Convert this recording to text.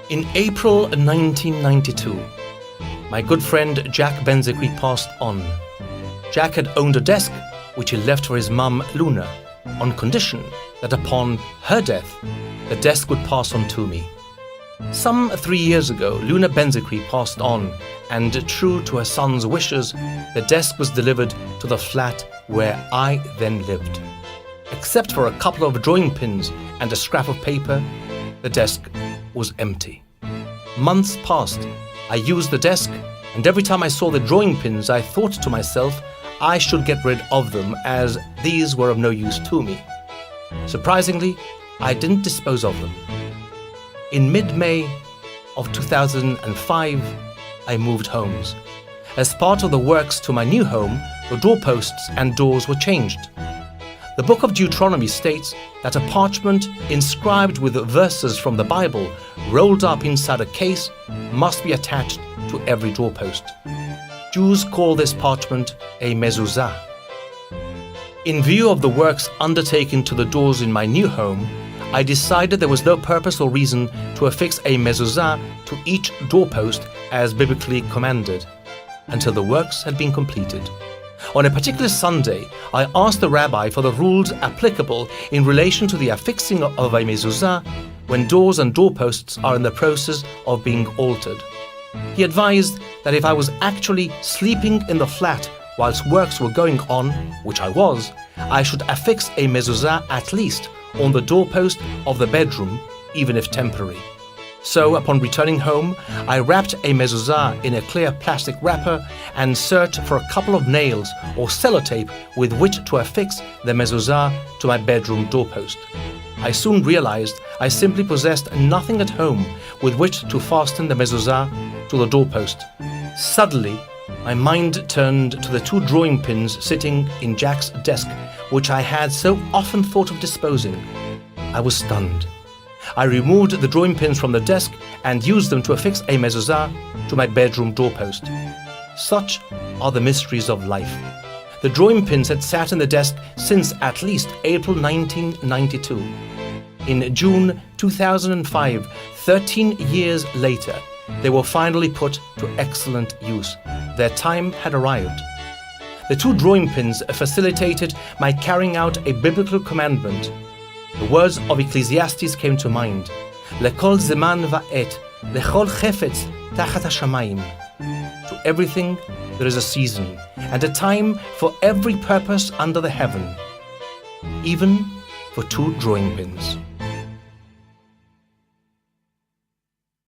In April 1992, my good friend Jack Benziqui passed on. Jack had owned a desk which he left for his mum, Luna, on condition that upon her death, the desk would pass on to me. Some 3 years ago, Luna Benziqui passed on, and true to her son's wishes, the desk was delivered to the flat where I then lived. Except for a couple of drawing pins and a scrap of paper, the desk was empty. Months passed. I used the desk, and every time I saw the drawing pins, I thought to myself I should get rid of them, as these were of no use to me. Surprisingly, I didn't dispose of them. In mid-May of 2005, I moved homes. As part of the works to my new home, the doorposts and doors were changed. The book of Deuteronomy states that a parchment inscribed with verses from the Bible rolled up inside a case must be attached to every doorpost. Jews call this parchment a mezuzah. In view of the works undertaken to the doors in my new home, I decided there was no purpose or reason to affix a mezuzah to each doorpost as biblically commanded, until the works had been completed. On a particular Sunday, I asked the rabbi for the rules applicable in relation to the affixing of a mezuzah when doors and doorposts are in the process of being altered. He advised that if I was actually sleeping in the flat whilst works were going on, which I was, I should affix a mezuzah at least on the doorpost of the bedroom, even if temporary. So, upon returning home, I wrapped a mezuzah in a clear plastic wrapper and searched for a couple of nails or sellotape with which to affix the mezuzah to my bedroom doorpost. I soon realized I simply possessed nothing at home with which to fasten the mezuzah to the doorpost. Suddenly, my mind turned to the 2 drawing pins sitting in Jack's desk, which I had so often thought of disposing. I was stunned. I removed the drawing pins from the desk and used them to affix a mezuzah to my bedroom doorpost. Such are the mysteries of life. The drawing pins had sat in the desk since at least April 1992. In June 2005, 13 years later, they were finally put to excellent use. Their time had arrived. The 2 drawing pins facilitated my carrying out a biblical commandment. The words of Ecclesiastes came to mind. Lekol zeman va'et, lechol chefetz tachat hashamayim. To everything there is a season, and a time for every purpose under the heaven, even for 2 drawing pins.